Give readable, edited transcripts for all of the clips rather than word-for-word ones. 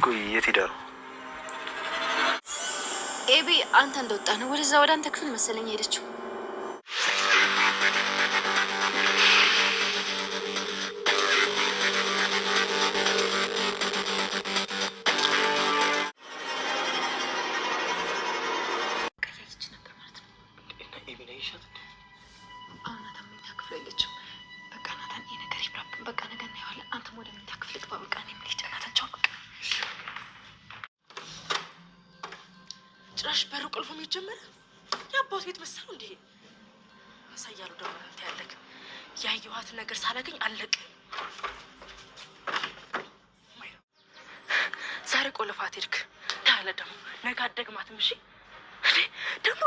ቆይ የት ሄዳ ነው? ኤቢ አንተ እንደወጣ ነው ወደዛ ወደ አንተ ክፍል መሰለኝ ሄደችው። ጭራሽ በሩ ቁልፉ የሚጀመረ የአባቱ ቤት መሰለው እንዴ? አሳያለሁ ደግሞ አንተ ያለክ ያየኋት ነገር ሳላገኝ አለቅ። ዛሬ ቆልፋት ሄድክ ታለ ደግሞ ነገ አትደግማትም። እሺ እንዴ ደግሞ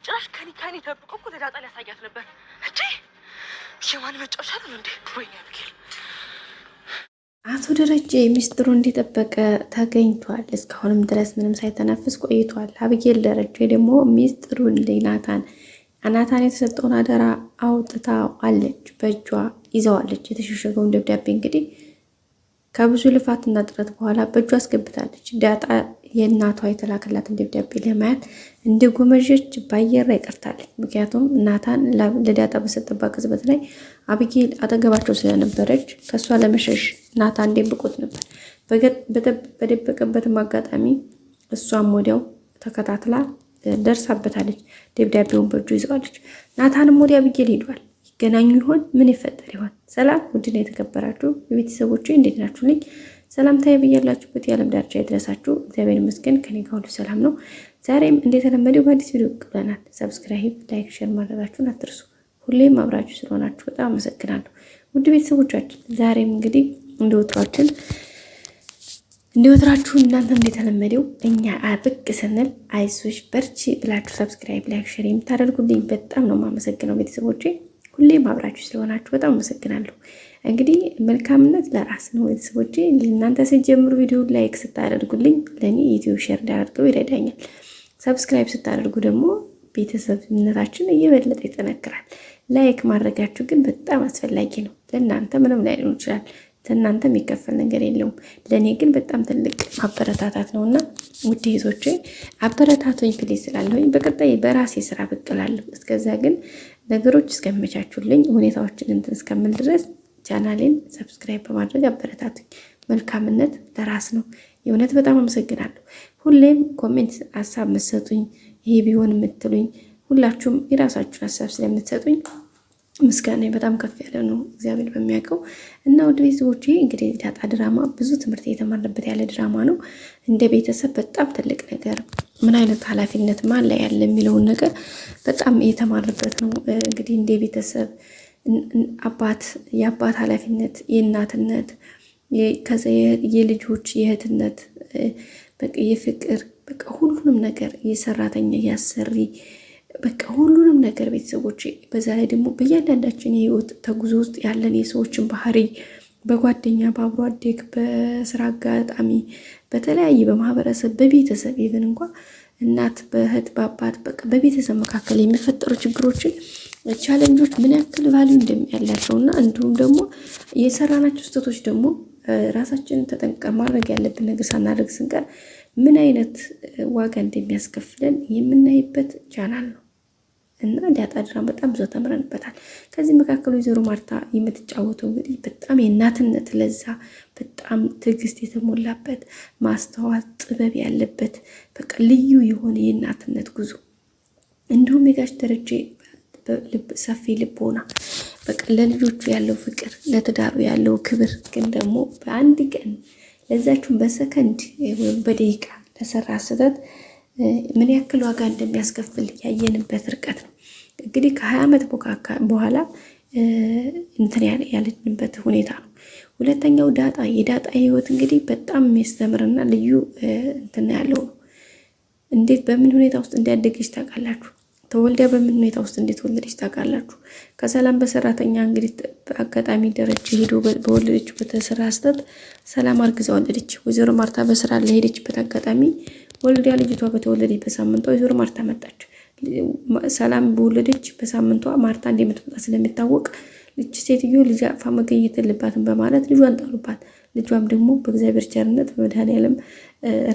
ጭራሽ ከኒ ተብቆ እኮ ለዳጣ ሊያሳያት ነበር እንዴ? የማን መጫወቻ ነው እንዴ? ወይኔ አብጌል አቶ ደረጀ ሚስጥሩ እንዲጠበቀ ተገኝቷል። እስካሁንም ድረስ ምንም ሳይተነፍስ ቆይቷል። አብጌል ደረጀ ደግሞ ሚስጥሩን ለናታን የተሰጠውን አደራ አውጥታዋለች፣ በእጇ ይዘዋለች። የተሸሸገውን ደብዳቤ እንግዲህ ከብዙ ልፋትና ጥረት በኋላ በእጇ አስገብታለች። ዳጣ የእናቷ የተላከላትን ደብዳቤ ለማየት እንደጎመጀች በአየር ላይ ቀርታለች። ምክንያቱም ናታን ለዳጣ በሰጠባት ቅጽበት ላይ አብጌል አጠገባቸው ስለነበረች ከእሷ ለመሸሽ ናታን ደብቆት ነበር። በደበቀበትም አጋጣሚ እሷም ወዲያው ተከታትላ ደርሳበታለች። ደብዳቤውን በእጁ ይዘዋለች። ናታንም ወዲያ አብጌል ሄዷል። ይገናኙ ይሆን? ምን ይፈጠር ይሆን? ሰላም ውድና የተከበራችሁ የቤተሰቦቼ እንዴት ናችሁልኝ? ሰላምታዬ ብያላችሁበት የዓለም ዳርቻ ይድረሳችሁ። እግዚአብሔር ይመስገን ከኔ ጋር ሁሉ ሰላም ነው። ዛሬም እንደተለመደው በአዲስ ቪዲዮ ብቅ ሰብስክራይብ፣ ላይክ፣ ሼር ማድረጋችሁን አትርሱ። ሁሌም አብራችሁ ስለሆናችሁ በጣም አመሰግናለሁ። ውድ ቤተሰቦቻችን ዛሬም እንግዲህ እንደወትራችሁ እናንተ እንደተለመደው እኛ ብቅ ስንል አይዞሽ በርቺ ብላችሁ ሰብስክራይብ፣ ላይክ፣ ሼር የምታደርጉልኝ በጣም ነው የማመሰግነው ቤተሰቦቼ። ሁሌም አብራችሁ ስለሆናችሁ በጣም አመሰግናለሁ። እንግዲህ መልካምነት ለራስ ነው ቤተሰቦቼ። እናንተ ስትጀምሩ ቪዲዮ ላይክ ስታደርጉልኝ ለኔ ዩቲዩብ ሼር እንዳደርገው ይረዳኛል። ሰብስክራይብ ስታደርጉ ደግሞ ቤተሰብነታችን እየበለጠ ይጠነክራል። ላይክ ማድረጋችሁ ግን በጣም አስፈላጊ ነው። ለእናንተ ምንም ላይሆን ይችላል፣ ለእናንተ የሚከፈል ነገር የለውም። ለእኔ ግን በጣም ትልቅ ማበረታታት ነውና ውድ ይዞቼ አበረታቶኝ ፕሊዝ ስላለሁኝ በቀጣይ በራሴ ስራ ብቅላለሁ። እስከዛ ግን ነገሮች እስከመቻቹልኝ ሁኔታዎችን እንትን እስከምል ድረስ ቻናሌን ሰብስክራይብ በማድረግ አበረታቱኝ። መልካምነት ለራስ ነው። የእውነት በጣም አመሰግናለሁ። ሁሌም ኮሜንት ሀሳብ መሰጡኝ፣ ይሄ ቢሆን የምትሉኝ ሁላችሁም የራሳችሁን ሀሳብ ስለምትሰጡኝ ምስጋና በጣም ከፍ ያለ ነው፣ እግዚአብሔር በሚያውቀው እና ውድ ቤተሰቦቼ እንግዲህ ዳጣ ድራማ ብዙ ትምህርት የተማርንበት ያለ ድራማ ነው። እንደ ቤተሰብ በጣም ትልቅ ነገር ምን አይነት ኃላፊነት ማን ላይ ያለ የሚለውን ነገር በጣም የተማርንበት ነው። እንግዲህ እንደ ቤተሰብ የአባት ኃላፊነት፣ የእናትነት፣ ከዛ የልጆች የእህትነት፣ በቃ የፍቅር በቃ ሁሉንም ነገር የሰራተኛ ያሰሪ በቃ ሁሉንም ነገር ቤተሰቦች በዛ ላይ ደግሞ በእያንዳንዳችን የህይወት ተጉዞ ውስጥ ያለን የሰዎችን ባህሪ በጓደኛ በአብሮ አደግ በስራ አጋጣሚ በተለያየ በማህበረሰብ በቤተሰብ ይብን እንኳን እናት በእህት በአባት በቃ በቤተሰብ መካከል የሚፈጠሩ ችግሮችን ቻሌንጆች ምን ያክል ቫልዩ እንደሚያላቸውና እንዲሁም ደግሞ የሰራናቸው ስህተቶች ደግሞ ራሳችንን ተጠንቅቀን ማድረግ ያለብን ነገር ሳናደርግ ስንቀር ምን አይነት ዋጋ እንደሚያስከፍለን የምናይበት ቻናል ነው እና ዳጣ ድራማ በጣም ብዙ ተምረንበታል። ከዚህ መካከል ወይዘሮ ማርታ የምትጫወተው እንግዲህ በጣም የእናትነት ለዛ በጣም ትዕግስት የተሞላበት ማስተዋል ጥበብ ያለበት በቃ ልዩ የሆነ የእናትነት ጉዞ እንዲሁም የጋሽ ደረጀ ሰፊ ልቦና በቃ ለልጆቹ ያለው ፍቅር ለትዳሩ ያለው ክብር ግን ደግሞ በአንድ ቀን ለዛችሁን በሰከንድ ወይም በደቂቃ ለሰራ ስህተት ምን ያክል ዋጋ እንደሚያስከፍል ያየንበት ርቀት ነው። እንግዲህ ከ20 ዓመት በኋላ እንትን ያለንበት ሁኔታ ነው። ሁለተኛው የዳጣ ህይወት እንግዲህ በጣም የሚያስተምርና ልዩ እንትን ያለው ነው። እንዴት በምን ሁኔታ ውስጥ እንዲያደገች ታውቃላችሁ? ተወልዳ በምን ሁኔታ ውስጥ እንደተወለደች ታውቃላችሁ? ከሰላም በሰራተኛ እንግዲህ አጋጣሚ ደረጀ ሄዶ በወለደችበት ስራ ስህተት ሰላም አርግዛ ወለደች። ወይዘሮ ማርታ በስራ ለሄደችበት አጋጣሚ ወልዳ ልጅቷ በተወለደች በሳምንቷ ወይዘሮ ማርታ መጣች። ሰላም በወለደች በሳምንቷ ማርታ እንደምትመጣ ስለሚታወቅ እቺ ሴትዮ ልጅ አቅፋ መገኘት የለባትም በማለት ልጇን ጣሉባት። ልጇም ደግሞ በእግዚአብሔር ቸርነት በመድኃኔዓለም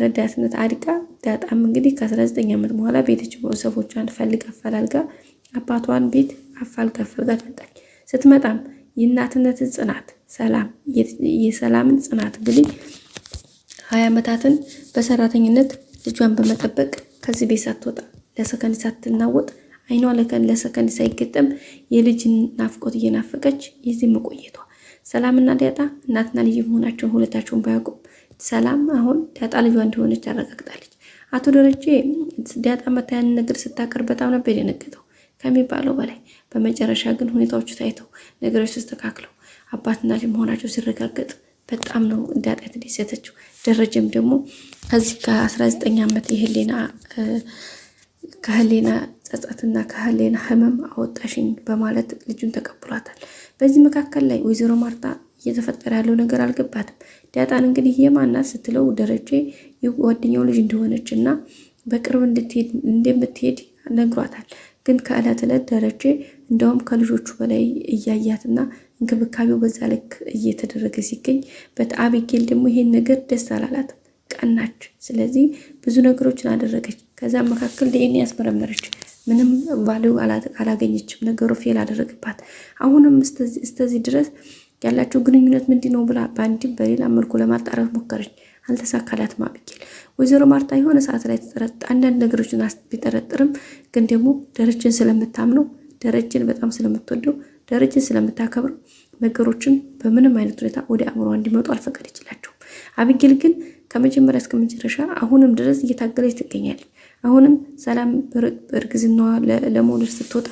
ረዳትነት አድጋ ዳጣም እንግዲህ ከ19 ዓመት በኋላ ቤተሰቦቿን ፈልጋ አፈላልጋ አባቷን ቤት አፋልጋ መጣች። ስትመጣም የእናትነትን ጽናት የሰላምን ጽናት እንግዲህ 20 ዓመታትን በሰራተኝነት ልጇን በመጠበቅ ከዚህ ቤት ሳትወጣ ለሰከንድ ሳትናወጥ አይኗ ለሰከንድ ሳይገጠም የልጅን ናፍቆት እየናፈቀች የዚህ መቆየቷ ሰላምና ዳጣ እናትና ልጅ መሆናቸውን ሁለታቸውን ባያውቁም ሰላም አሁን ዳጣ ልጇ እንደሆነች አረጋግጣለች። አቶ ደረጀ ዳጣ መታያን ነገር ስታቀርብ በጣም ነበር የደነገጠው ከሚባለው በላይ። በመጨረሻ ግን ሁኔታዎቹ ታይተው ነገሮች ተስተካክለው አባትና ልጅ መሆናቸው ሲረጋገጥ በጣም ነው ዳጣ የተደሰተችው። ደረጀም ደግሞ ከዚህ ከ19 ዓመት ከህሊና ጸጸትና ከህሊና ህመም አወጣሽኝ በማለት ልጁን ተቀብሏታል። በዚህ መካከል ላይ ወይዘሮ ማርታ እየተፈጠረ ያለው ነገር አልገባትም። ዳጣን እንግዲህ የማናት ስትለው ደረጀ የጓደኛው ልጅ እንደሆነች እና በቅርብ እንደምትሄድ ነግሯታል። ግን ከዕለት ዕለት ደረጀ እንደውም ከልጆቹ በላይ እያያትና እንክብካቤው በዛ ልክ እየተደረገ ሲገኝ አቢጌል ደግሞ ይሄን ነገር ደስ አላላትም፣ ቀናች። ስለዚህ ብዙ ነገሮችን አደረገች። ከዛም መካከል ዲኤንኤ ያስመረመረች፣ ምንም ቫልዩ አላገኘችም። ነገሩ ፌል አደረገባት። አሁንም እስከዚህ ድረስ ያላቸው ግንኙነት ምንድን ነው ብላ በአንድም በሌላ መልኩ ለማጣራት ሞከረች፣ አልተሳካላትም አቢጌል። ወይዘሮ ማርታ የሆነ ሰዓት ላይ አንዳንድ ነገሮችን ቢጠረጥርም ግን ደግሞ ደረጀን ስለምታምነው ደረጀን በጣም ስለምትወደው ደረጀን ስለምታከብረው ነገሮችን በምንም አይነት ሁኔታ ወደ አእምሯ እንዲመጡ አልፈቀደችላቸውም። አቢጌል ግን ከመጀመሪያ እስከ መጨረሻ አሁንም ድረስ እየታገለች ትገኛለች። አሁንም ሰላም በእርግዝናዋ ለመውለድ ስትወጣ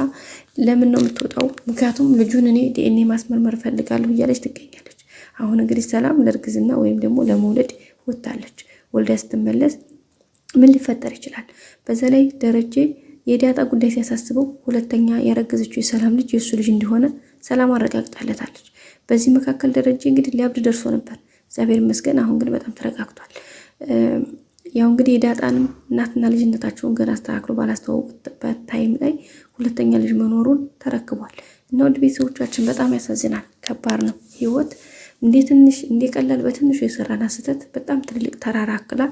ለምን ነው የምትወጣው? ምክንያቱም ልጁን እኔ ዲኤንኤ ማስመርመር እፈልጋለሁ እያለች ትገኛለች። አሁን እንግዲህ ሰላም ለእርግዝና ወይም ደግሞ ለመውለድ ወጥታለች። ወልዳ ስትመለስ ምን ሊፈጠር ይችላል? በዛ ላይ ደረጀ የዳጣ ጉዳይ ሲያሳስበው ሁለተኛ ያረገዘችው የሰላም ልጅ የእሱ ልጅ እንደሆነ ሰላም አረጋግጣለታለች። በዚህ መካከል ደረጀ እንግዲህ ሊያብድ ደርሶ ነበር። እግዚአብሔር ይመስገን አሁን ግን በጣም ተረጋግቷል። ያው እንግዲህ የዳጣንም እናትና ልጅነታቸውን ገና አስተካክሎ ባላስተዋወቁበት ታይም ላይ ሁለተኛ ልጅ መኖሩን ተረክቧል። እና ውድ ቤተሰቦቻችን በጣም ያሳዝናል። ከባድ ነው ህይወት። እንደ ቀላል በትንሹ የሰራና ስህተት በጣም ትልቅ ተራራ አክላ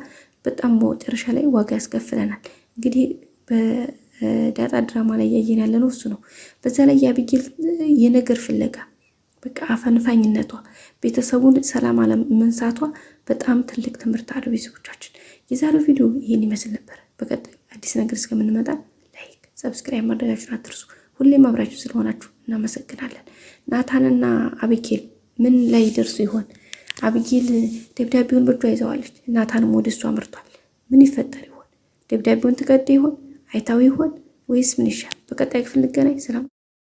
በጣም በመጨረሻ ላይ ዋጋ ያስከፍለናል። እንግዲህ በዳጣ ድራማ ላይ እያየን ያለ ነው እሱ ነው። በዛ ላይ የአቢጌል የነገር ፍለጋ በቃ አፈንፋኝነቷ፣ ቤተሰቡን ሰላም አለመንሳቷ በጣም ትልቅ ትምህርት አለው። ቤተሰቦቻችን የዛሬው ቪዲዮ ይህን ይመስል ነበር። በቀጣይ አዲስ ነገር እስከምንመጣ ላይክ፣ ሰብስክራይብ ማድረጋችሁን አትርሱ። ሁሌም አብራችሁ ስለሆናችሁ እናመሰግናለን። ናታንና አቢጌል ምን ላይ ደርሱ ይሆን? አቢጌል ደብዳቤውን በእጇ ይዘዋለች። ናታንም ወደ እሷ አምርቷል። ምን ይፈጠር ይሆን? ደብዳቤውን ትቀድ ይሆን? አይታው ይሆን ወይስ ምን ይሻል? በቀጣይ ክፍል እንገናኝ። ሰላም